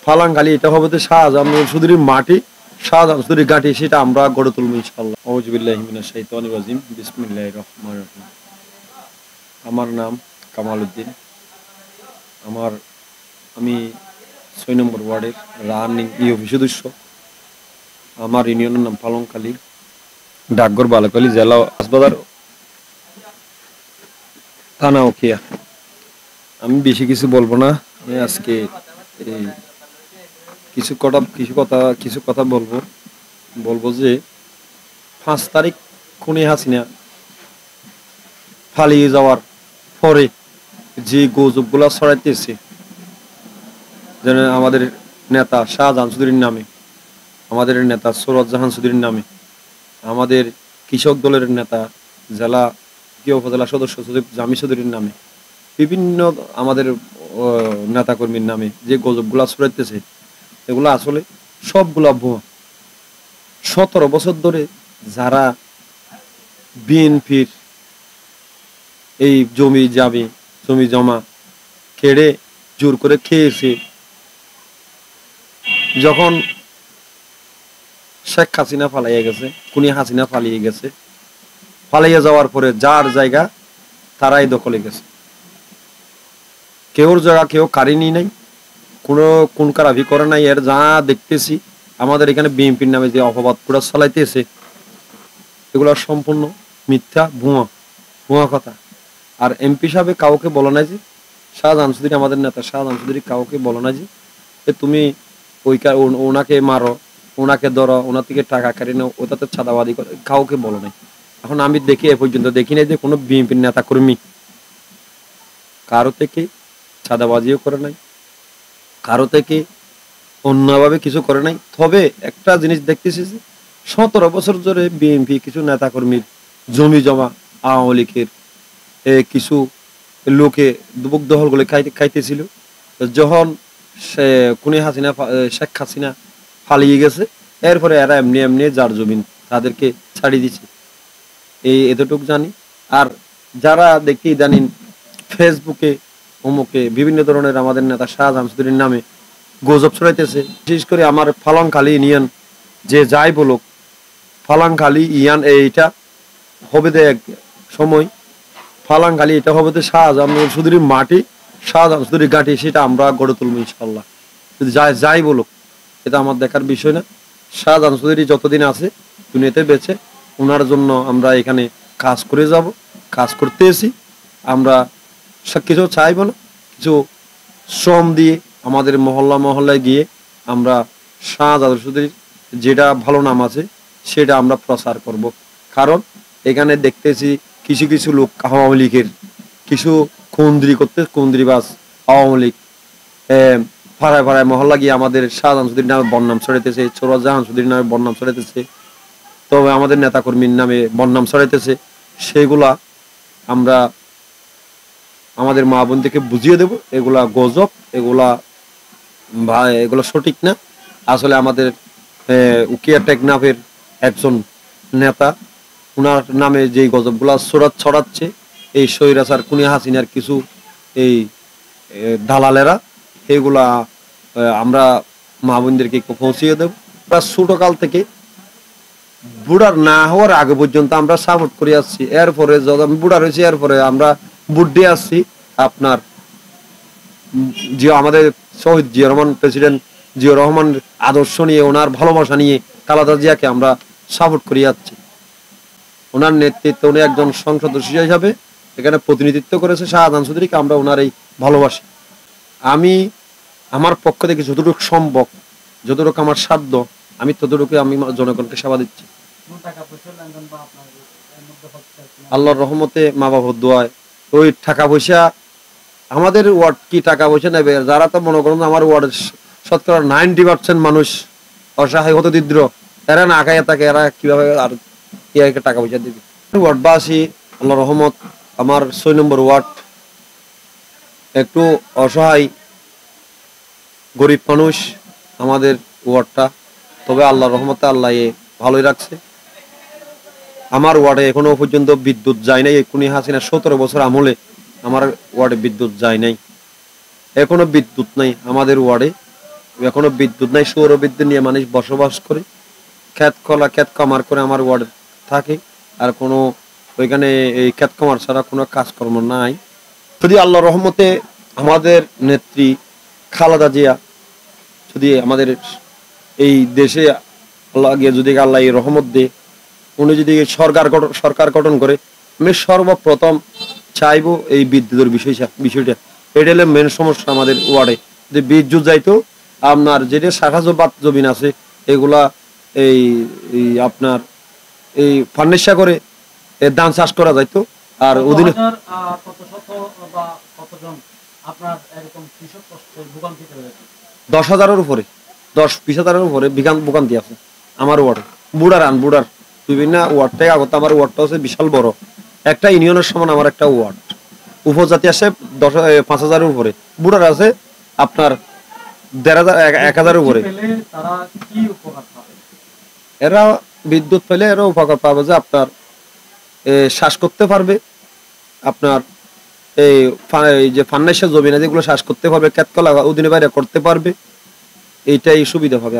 ফালাঙ্গালি এটা হবে তো শাহজাহান চৌধুরীর মাটি, শাহজাহান চৌধুরীর ঘাঁটি, সেটা আমরা গড়ে তুলবো ইনশাআল্লাহ। আউযু বিল্লাহি মিনাশ শাইতানির রাজিম, বিসমিল্লাহির রহমানির রহিম। আমার নাম কামাল উদ্দিন। আমি ৬ নম্বর ওয়ার্ডের রানিং ইউপি সদস্য। আমার ইউনিয়নের নাম পালংখালী, ডাকঘর বালাখালী, জেলা হাসপাতাল, থানা উখিয়া। আমি বেশি কিছু বলবো না। আমি আজকে কিছু কথা বলবো যে ৫ তারিখ খুনি হাসিনা পালিয়ে যাওয়ার পরে যে গুজবগুলা ছড়াইতেছে, যেন আমাদের নেতা শাহজাহান চৌধুরীর নামে, আমাদের নেতা সৈয়দ জাহান চৌধুরীর নামে, আমাদের কৃষক দলের নেতা জেলা উপজেলা সদস্য সচিব জামি চৌধুরীর নামে, বিভিন্ন আমাদের নেতাকর্মীর নামে যে গজবগুলা ছড়াইতেছে, এগুলো আসলে সবগুলা ভুয়া। ১৭ বছর ধরে যারা বিএনপির এই জমি জমা কেড়ে জোর করে খেয়েছে, যখন শেখ হাসিনা পালাইয়া গেছে, খুনি হাসিনা পালিয়ে গেছে, পালিয়ে যাওয়ার পরে যার জায়গা তারাই দখলে গেছে। কেউর জায়গা কেউ কারিনি নাই, কোনো কোন কারাভি করে নাই। এর যা দেখতেছি আমাদের এখানে বিএনপির নামে যে অপবাদ পুরা চালাইতেছে, এগুলো সম্পূর্ণ মিথ্যা, ভুয়া কথা। আর এমপি সাহেব কাউকে বলো না যে শাহজাহান চৌধুরী, আমাদের নেতা শাহজাহান চৌধুরী কাউকে বলো না যে তুমি ওনাকে মারো, ওনাকে ধরো, ওনার থেকে টাকা কারি নাও, ওটাতে চাঁদাবাদি করে, কাউকে বলো নাই। এখন আমি দেখি এ পর্যন্ত দেখি নাই যে কোনো বিএনপির নেতা কর্মী কারো থেকে চাঁদাবাজিও করে নাই, কারো থেকে অন্যভাবে কিছু করে নাই। তবে একটা জিনিস দেখতেছি যে ১৭ বছর ধরে বিএনপি কিছু নেতা কর্মীর জমি জমা, আওয়ামী লীগের কিছু লোকে দুবক দখল করে খাইতেছিল। যখন খুনি হাসিনা শেখ হাসিনা পালিয়ে গেছে, এরপরে এরা এমনি যার জমিন তাদেরকে ছাড়িয়ে দিচ্ছে, এতটুকু জানি। আর যারা দেখি জানিন ফেসবুকে অমুকে বিভিন্ন ধরনের আমাদের নেতা শাহজাহান চৌধুরীর নামে গুজব ছড়াইতেছে, বিশেষ করে আমার ফালাংখালী ইউনিয়ন যে যাই বলুক, ফালাংখালী ইউনিয়ন এইটা হবে তো এক সময়, ফালাংখালী এটা হবে তো শাহজাহান চৌধুরীর মাটি, শাহজাহান চৌধুরীর ঘাঁটি, সেটা আমরা গড়ে তুলবো ইনশাআল্লাহ। যদি যাই বলুক, এটা আমার দেখার বিষয় না। শাহজাহান চৌধুরী যতদিন আছে দুনিয়াতে বেঁচে, ওনার জন্য আমরা এখানে কাজ করে যাব, কাজ করতে এসি। আমরা কিছু চাইব না, কিছু শ্রম দিয়ে আমাদের মহল্লায় গিয়ে আমরা শাহজাহান চৌধুরীর যেটা ভালো নাম আছে সেটা আমরা প্রচার করব। কারণ এখানে দেখতেছি কিছু লোক আওয়ামী লীগের কিছু কুন্দ্রিবাজ আওয়ামী লীগ পাড়ায় মহল্লা গিয়ে আমাদের শাহজাহান চৌধুরীর নামে বদনাম ছড়াইতেছে, সৈয়দ জাহান চৌধুরীর নামে বদনাম ছড়াইতেছে, তবে আমাদের নেতাকর্মীর নামে বদনাম ছড়াইতেছে। সেগুলা আমরা আমাদের মা বোন থেকে বুঝিয়ে দেব, এগুলা গজব, এগুলা সঠিক না। আসলে আমাদের উকিয়া টেকনাফের একজন নেতা, উনার নামে যে গজবগুলা ছড়াচ্ছে এই স্বৈরাচার খুনি হাসিনার কিছু এই দালালেরা, এগুলা আমরা মা বোনদেরকে পৌঁছিয়ে দেব। ছোটকাল থেকে বুড়ার না হওয়ার আগে পর্যন্ত আমরা সাপোর্ট করে আসছি। এরপরে যখন আমি বুড়া রয়েছি, এরপরে আমরা ভোট দিয়ে আসছি আপনার আমাদের শহীদ জিয়া রহমান, প্রেসিডেন্ট জিয়া রহমান আদর্শ নিয়ে, ওনার ভালোবাসা নিয়ে খালেদা জিয়াকে আমরা সাপোর্ট করে যাচ্ছি। ওনার নেতৃত্বে উনি একজন সংসদ সদস্য হিসাবে এখানে প্রতিনিধিত্ব করেছে শাহজাহান চৌধুরীকে, আমরা ওনার এই ভালোবাসি। আমি আমার পক্ষ থেকে যতটুকু সম্ভব, যতটুকু আমার সাধ্য, আমি ততটুকু আমি জনগণকে সেবা দিচ্ছি। আল্লাহর রহমতে, মা বাবার দোয়ায়। ওই টাকা পয়সা আমাদের ওয়ার্ড কি টাকা পয়সা নেবে? যারা তো মনে করেন আমার ওয়ার্ডের শতকরা 90% মানুষ অসহায়, হত দরিদ্র, এরা না খাইয়া থাকে, এরা কিভাবে আর কি টাকা পয়সা দিবে? ওয়ার্ডবাসী, আল্লাহর রহমত, আমার ৬ নম্বর ওয়ার্ড একটু অসহায় গরিব মানুষ আমাদের ওয়ার্ডটা, তবে আল্লাহর রহমতে আল্লাহ ভালোই রাখছে। আমার ওয়ার্ডে এখনো পর্যন্ত বিদ্যুৎ যায় নাই। খুনি হাসিনা ১৭ বছর আমলে আমার ওয়ার্ডে বিদ্যুৎ যায় নাই, এখনো বিদ্যুৎ নাই আমাদের ওয়ার্ডে। এখনো বিদ্যুৎ নাই, সৌর বিদ্যুৎ নিয়ে মানুষ বসবাস করে, ক্ষেত কামার করে আমার ওয়ার্ডে থাকে। আর কোনো ওইখানে এই ক্ষেত কামার ছাড়া কোনো কাজকর্ম নাই। যদি আল্লাহ রহমতে আমাদের নেত্রী খালেদা জিয়া যদি আমাদের এই দেশে আল্লাহ যদি আল্লাহ এই রহমত দেয়, উনি যদি সরকার গঠন করে, আমি সর্বপ্রথম চাইবো এই বিদ্যুতের বিষয়টা। এটা হলে মেন সমস্যা আমাদের ওয়ার্ডে। যে বিদ্যুৎ যাইতো, আপনার যেটা শাখাজবাদ জমিন আছে এগুলা এই আপনার এই ফার্নিশা করে ধান চাষ করা যাইতো। আর অধীনে 10,000-এর উপরে, 10-20,000-এর উপরে ভোগান্তি আছে আমার ওয়ার্ডে। বুড়ার বিভিন্ন ওয়ার্ড থেকে আগত আমার ওয়ার্ডটা হচ্ছে বিশাল বড়, একটা ইউনিয়নের সমান আমার একটা ওয়ার্ড। উপজাতি আছে 5,000-এর উপরে, বুড়ার আছে আপনার 1,000-1,000-এর উপরে। এরা বিদ্যুৎ পেলে এরা উপকার পাবে যে আপনার শ্বাস করতে পারবে, আপনার এই যে ফান্নাইশাল জমি না যেগুলো শ্বাস করতে পারবে, ক্ষেতকলা অধীনে বাইরে করতে পারবে, এইটাই সুবিধা হবে।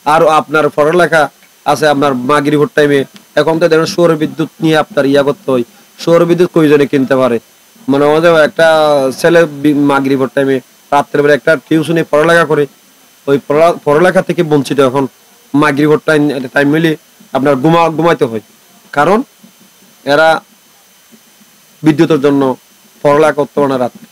আর আপনার পড়ালেখা আছে আপনার মাগরিবের টাইমে, এখন তো দেখেন সৌর বিদ্যুৎ নিয়ে আপনার করতে হয়। সৌর বিদ্যুৎ কয়জনে কিনতে পারে? মানে আমাদের একটা ছেলে মাগরিবের টাইমে রাত্রের বেলা একটা টিউশনে পড়ালেখা করে, ওই পড়ালেখা থেকে বঞ্চিত। এখন মাগরিবের টাইম মিলে আপনার ঘুমাইতে হয়, কারণ এরা বিদ্যুতের জন্য পড়ালেখা করতে পারে না রাত্রে।